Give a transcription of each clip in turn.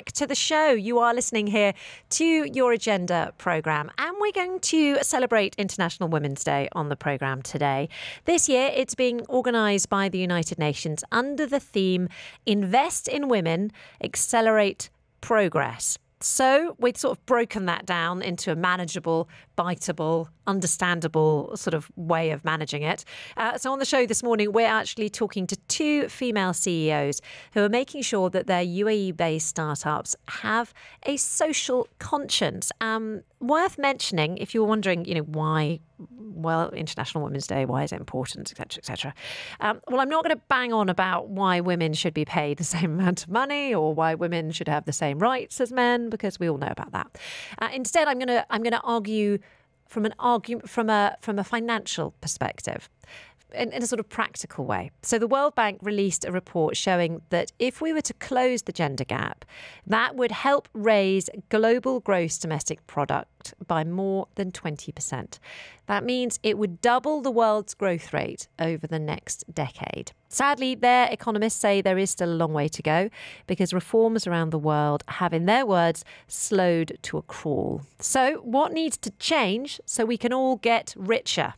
back to the show. You are listening here to Your Agenda programme, and we're going to celebrate International Women's Day on the programme today. This year, it's being organised by the United Nations under the theme Invest in Women, Accelerate Progress. So we've sort of broken that down into a manageable, biteable, understandable sort of way of managing it. So on the show this morning, we're actually talking to two female CEOs who are making sure that their UAE-based startups have a social conscience. Worth mentioning, if you're wondering, why, International Women's Day, why is it important, etc., etc. Well, I'm not going to bang on about why women should be paid the same amount of money or why women should have the same rights as men, because we all know about that. Instead, I'm going to argue from a financial perspective. In a sort of practical way. So the World Bank released a report showing that if we were to close the gender gap, that would help raise global gross domestic product by more than 20%. That means it would double the world's growth rate over the next decade. Sadly, their economists say there is still a long way to go because reforms around the world have, in their words, slowed to a crawl. So what needs to change so we can all get richer?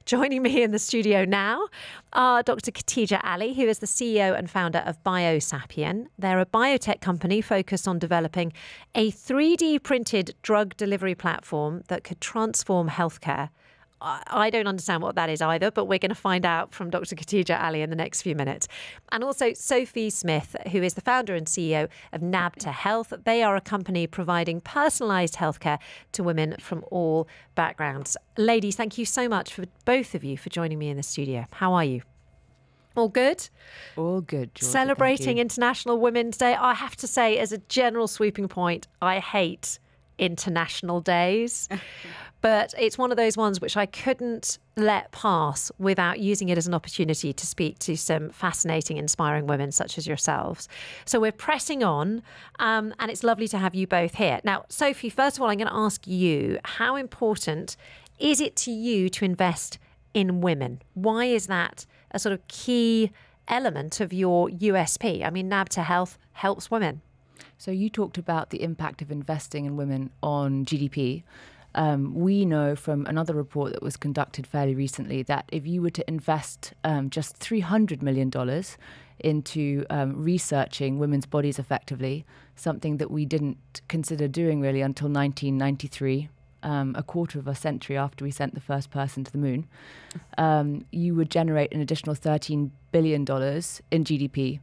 Joining me in the studio now are Dr. Khatija Ali, who is the CEO and founder of BioSapien. They're a biotech company focused on developing a 3D printed drug delivery platform that could transform healthcare. I don't understand what that is either, but we're going to find out from Dr. Khatija Ali in the next few minutes. And also Sophie Smith, who is the founder and CEO of Nabta Health. They are a company providing personalised healthcare to women from all backgrounds. Ladies, thank you so much for both of you for joining me in the studio. How are you? All good? All good, Georgia. Celebrating International Women's Day. I have to say, as a general sweeping point, I hate international days. But it's one of those ones which I couldn't let pass without using it as an opportunity to speak to some fascinating, inspiring women such as yourselves. So we're pressing on, and it's lovely to have you both here. Now, Sophie, first of all, I'm going to ask you, how important is it to you to invest in women? Why is that a sort of key element of your USP? I mean, Nabta Health helps women. So you talked about the impact of investing in women on GDP. We know from another report that was conducted fairly recently that if you were to invest just $300 million into researching women's bodies effectively, something that we didn't consider doing really until 1993, a quarter of a century after we sent the first person to the moon, you would generate an additional $13 billion in GDP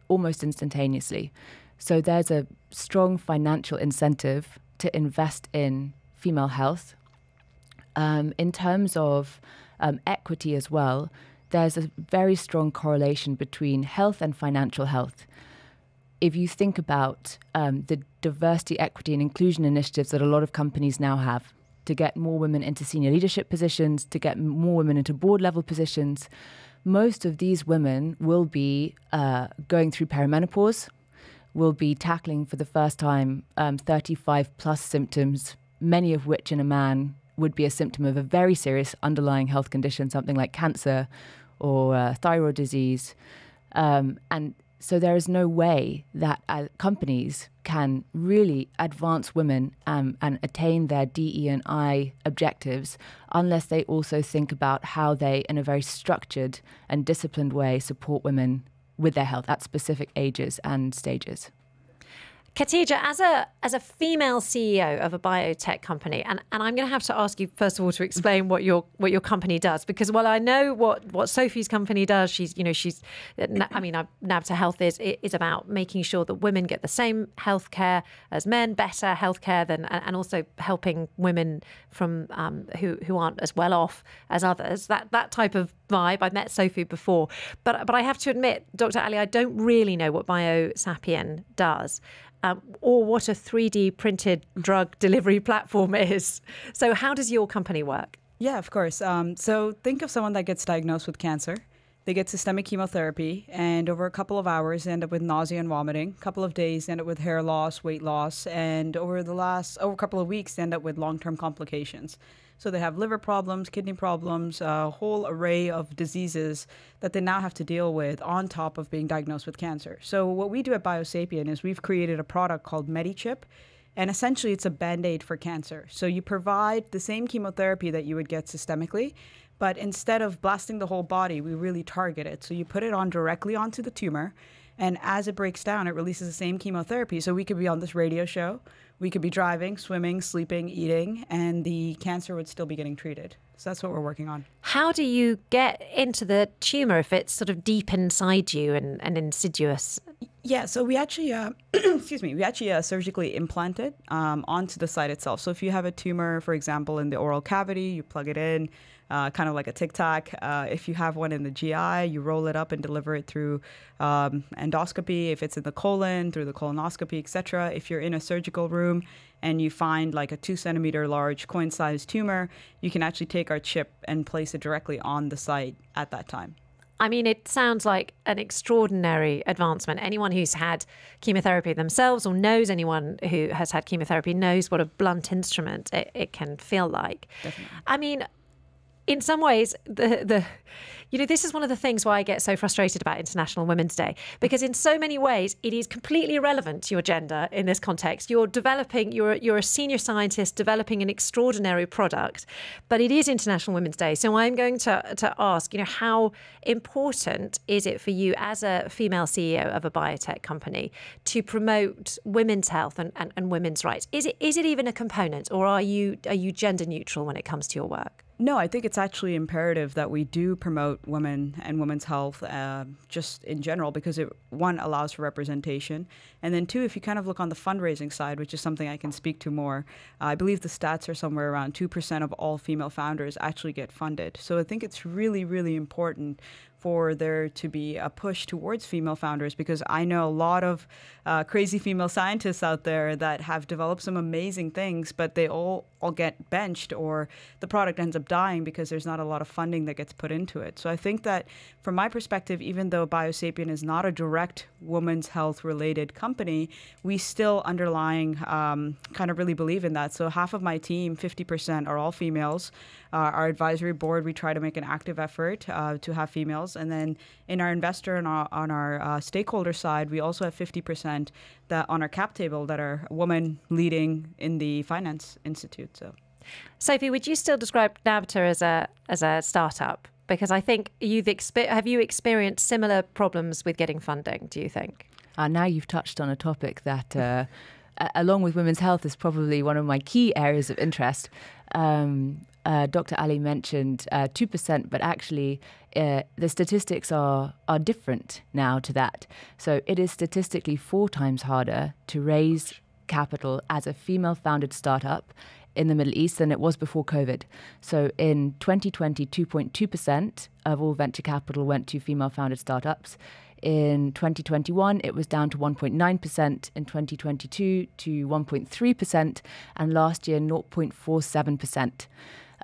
almost instantaneously. So there's a strong financial incentive to invest in female health. In terms of equity as well, there's a very strong correlation between health and financial health. If you think about the diversity, equity and inclusion initiatives that a lot of companies now have to get more women into senior leadership positions, to get more women into board level positions, most of these women will be going through perimenopause, will be tackling for the first time 35 plus symptoms, many of which in a man would be a symptom of a very serious underlying health condition, something like cancer or thyroid disease. And so there is no way that companies can really advance women and attain their DE&I objectives unless they also think about how they, in a very structured and disciplined way, support women with their health at specific ages and stages. Khatija, as a female CEO of a biotech company, and I'm going to have to ask you first of all to explain what your company does, because while I know what Sophie's company does, Nabta Health is about making sure that women get the same healthcare as men, better healthcare and also helping women from who aren't as well off as others. That type of vibe. I've met Sophie before, but I have to admit, Dr. Ali, I don't really know what BioSapien does. Or what a 3D printed drug delivery platform is. So how does your company work? Yeah, of course. So think of someone that gets diagnosed with cancer. They get systemic chemotherapy, and over a couple of hours, they end up with nausea and vomiting. A couple of days, they end up with hair loss, weight loss, and over a couple of weeks, they end up with long-term complications. So they have liver problems, kidney problems, a whole array of diseases that they now have to deal with on top of being diagnosed with cancer. So what we do at BioSapien is we've created a product called MediChip. And essentially, it's a Band-Aid for cancer. So you provide the same chemotherapy that you would get systemically, but instead of blasting the whole body, we really target it. So you put it on directly onto the tumor, and as it breaks down, it releases the same chemotherapy. So we could be on this radio show, we could be driving, swimming, sleeping, eating, and the cancer would still be getting treated. So that's what we're working on. How do you get into the tumor if it's sort of deep inside you and insidious? Yeah, so we actually, surgically implant it onto the site itself. So if you have a tumor, for example, in the oral cavity, you plug it in, kind of like a Tic Tac. If you have one in the GI, you roll it up and deliver it through endoscopy. If it's in the colon, through the colonoscopy, etc. If you're in a surgical room and you find like a 2 centimeter large coin-sized tumor, you can actually take our chip and place it directly on the site at that time. I mean, it sounds like an extraordinary advancement. Anyone who's had chemotherapy themselves or knows anyone who has had chemotherapy knows what a blunt instrument it can feel like. Definitely. I mean, in some ways, this is one of the things why I get so frustrated about International Women's Day, because in so many ways it is completely irrelevant to your gender in this context. You're a senior scientist developing an extraordinary product, but it is International Women's Day. So I'm going to ask, how important is it for you as a female CEO of a biotech company to promote women's health and women's rights? Is it even a component, or are you gender neutral when it comes to your work? No, I think it's actually imperative that we do promote women and women's health just in general, because it, one, allows for representation. And then two, if you kind of look on the fundraising side, which is something I can speak to more, I believe the stats are somewhere around 2% of all female founders actually get funded. So I think it's really, really important for there to be a push towards female founders, because I know a lot of crazy female scientists out there that have developed some amazing things, but they all get benched, or the product ends up dying because there's not a lot of funding that gets put into it. So I think that from my perspective, even though BioSapien is not a direct women's health related company, we still underlying kind of really believe in that. So half of my team, 50%, are all females. Our advisory board, we try to make an active effort to have females. And then in our investor and on our stakeholder side, we also have 50% that on our cap table that are women leading in the finance institute. So, Sophie, would you still describe Nabta as a startup? Because I think have you experienced similar problems with getting funding, do you think? Now you've touched on a topic that, along with women's health, is probably one of my key areas of interest. Dr. Ali mentioned 2%, but actually the statistics are different now to that. So it is statistically 4 times harder to raise capital as a female-founded startup in the Middle East than it was before COVID. So in 2020, 2.2% of all venture capital went to female-founded startups. In 2021, it was down to 1.9%, in 2022 to 1.3%, and last year 0.47%.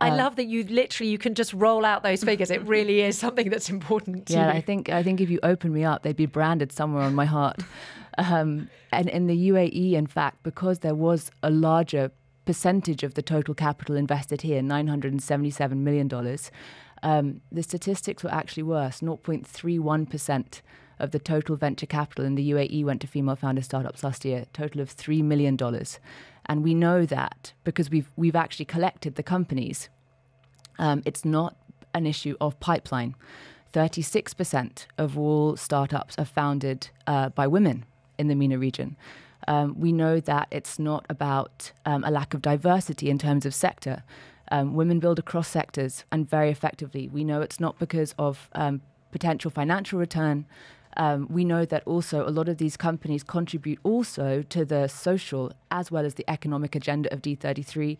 I love that you can just roll out those figures. It really is something that's important to you. I think if you open me up, they'd be branded somewhere on my heart. And in the UAE, in fact, because there was a larger percentage of the total capital invested here, $977 million, the statistics were actually worse. 0.31% of the total venture capital in the UAE went to female-founded startups last year, a total of $3 million. And we know that because we've actually collected the companies. It's not an issue of pipeline. 36% of all startups are founded by women in the MENA region. We know that it's not about a lack of diversity in terms of sector. Women build across sectors and very effectively. We know it's not because of potential financial return. We know that also a lot of these companies contribute also to the social as well as the economic agenda of D33.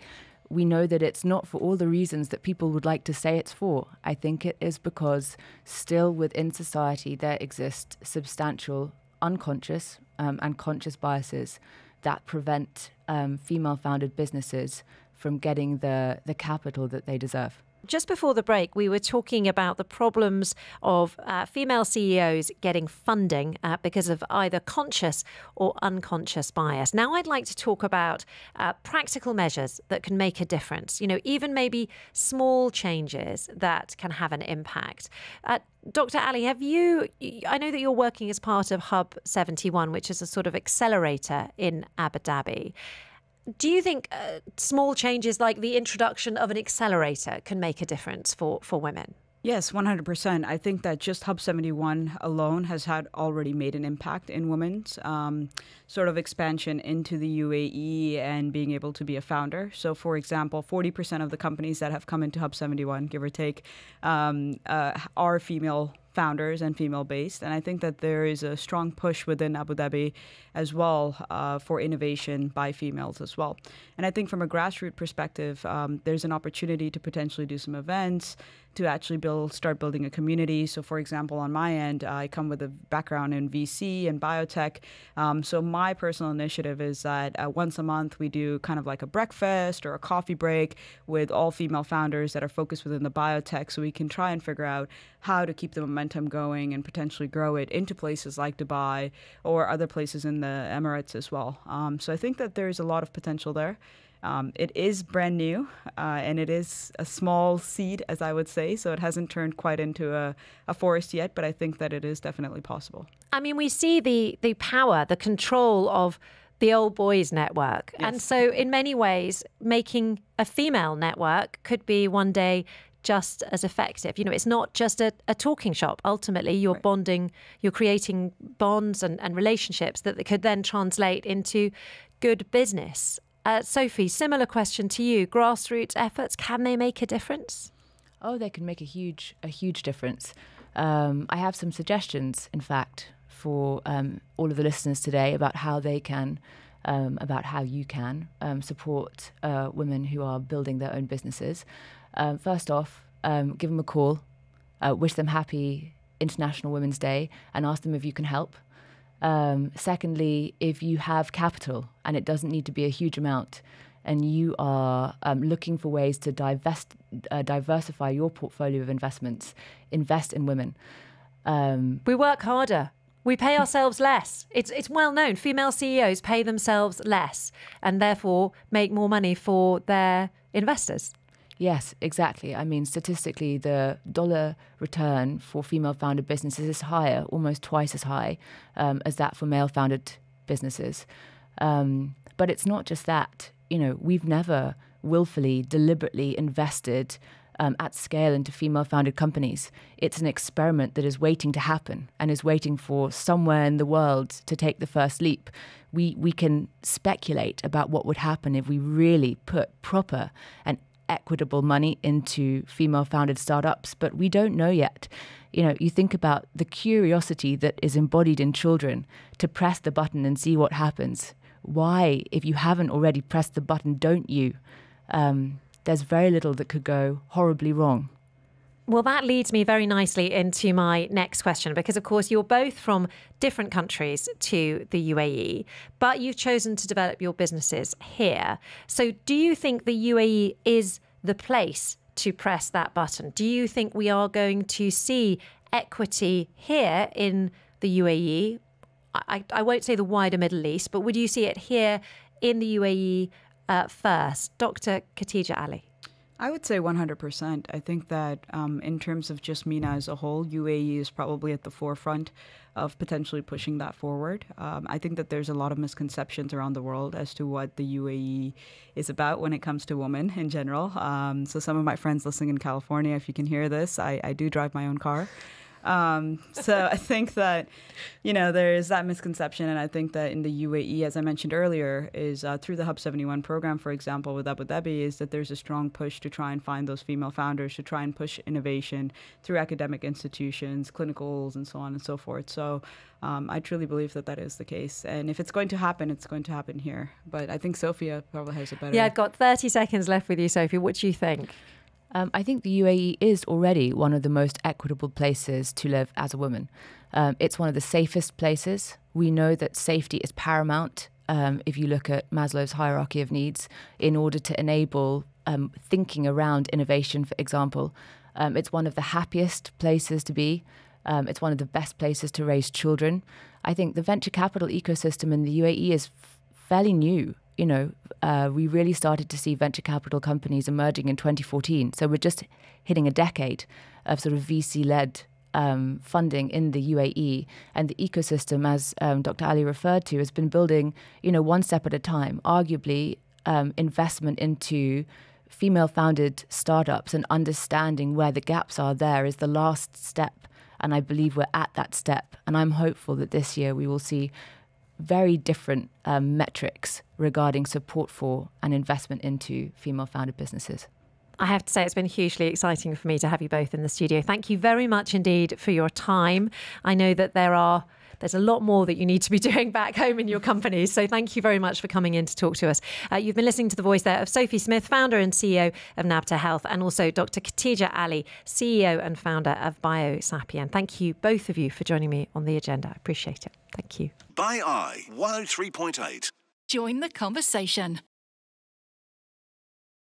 We know that it's not for all the reasons that people would like to say it's for. I think it is because still within society there exist substantial unconscious and conscious biases that prevent female-founded businesses from getting the capital that they deserve. Just before the break, we were talking about the problems of female CEOs getting funding because of either conscious or unconscious bias. Now, I'd like to talk about practical measures that can make a difference, even maybe small changes that can have an impact. Dr. Ali, I know that you're working as part of Hub 71, which is a sort of accelerator in Abu Dhabi. Do you think small changes like the introduction of an accelerator can make a difference for women? Yes, 100%. I think that just Hub 71 alone has already made an impact in women's sort of expansion into the UAE and being able to be a founder. So, for example, 40% of the companies that have come into Hub 71, give or take, are female founders and female-based. And I think that there is a strong push within Abu Dhabi as well for innovation by females as well. And I think from a grassroots perspective, there's an opportunity to potentially do some events, to actually start building a community. So, for example, on my end, I come with a background in VC and biotech. So my personal initiative is that once a month we do kind of like a breakfast or a coffee break with all female founders that are focused within the biotech, so we can try and figure out how to keep the momentum going and potentially grow it into places like Dubai or other places in the Emirates as well. So I think that there's a lot of potential there. It is brand new and it is a small seed, as I would say, so it hasn't turned quite into a forest yet, but I think that it is definitely possible. I mean, we see the power, the control of the old boys network. Yes. And so in many ways, making a female network could be one day just as effective. It's not just a talking shop. Ultimately, you're right. bonding, you're creating bonds and relationships that could then translate into good business. Sophie, similar question to you. Grassroots efforts, can they make a difference? Oh, they can make a huge difference. I have some suggestions, in fact, for all of the listeners today about how they can, about how you can support women who are building their own businesses. First off, give them a call, wish them happy International Women's Day and ask them if you can help. Secondly, if you have capital, and it doesn't need to be a huge amount, and you are looking for ways to diversify your portfolio of investments, invest in women. We work harder. We pay ourselves less. It's well known. Female CEOs pay themselves less and therefore make more money for their investors. Yes, exactly. I mean, statistically, the dollar return for female-founded businesses is higher, almost twice as high as that for male-founded businesses. But it's not just that. We've never willfully, deliberately invested at scale into female-founded companies. It's an experiment that is waiting to happen and is waiting for somewhere in the world to take the first leap. We can speculate about what would happen if we really put proper and equitable money into female-founded startups, but we don't know yet. You think about the curiosity that is embodied in children to press the button and see what happens. Why, if you haven't already pressed the button, don't you? There's very little that could go horribly wrong. Well, that leads me very nicely into my next question, because, of course, you're both from different countries to the UAE, but you've chosen to develop your businesses here. So do you think the UAE is the place to press that button? Do you think we are going to see equity here in the UAE? I won't say the wider Middle East, but would you see it here in the UAE first? Dr. Khatija Ali. I would say 100%. I think that in terms of just MENA as a whole, UAE is probably at the forefront of potentially pushing that forward. I think that there's a lot of misconceptions around the world as to what the UAE is about when it comes to women in general. So some of my friends listening in California, if you can hear this, I do drive my own car. So I think that, there is that misconception. And I think that in the UAE, as I mentioned earlier, is through the Hub 71 program, for example, with Abu Dhabi, is that there's a strong push to try and find those female founders, to try and push innovation through academic institutions, clinicals, and so on and so forth. So I truly believe that is the case. And if it's going to happen, it's going to happen here. But I think Sophia probably has a better... Yeah, I've got 30 seconds left with you, Sophie. What do you think? I think the UAE is already one of the most equitable places to live as a woman. It's one of the safest places. We know that safety is paramount if you look at Maslow's hierarchy of needs, in order to enable thinking around innovation, for example. It's one of the happiest places to be. It's one of the best places to raise children. I think the venture capital ecosystem in the UAE is fairly new. We really started to see venture capital companies emerging in 2014. So we're just hitting a decade of sort of VC-led funding in the UAE, and the ecosystem, as Dr. Ali referred to, has been building, one step at a time. Arguably, investment into female-founded startups and understanding where the gaps are there is the last step, and I believe we're at that step. And I'm hopeful that this year we will see very different metrics regarding support for and investment into female-founded businesses. I have to say it's been hugely exciting for me to have you both in the studio. Thank you very much indeed for your time. I know that there's a lot more that you need to be doing back home in your companies. So thank you very much for coming in to talk to us. You've been listening to the voice there of Sophie Smith, founder and CEO of Nabta Health, and also Dr. Khatija Ali, CEO and founder of BioSapien. Thank you, both of you, for joining me on The Agenda. I appreciate it. Thank you. By 103.8. Join the conversation.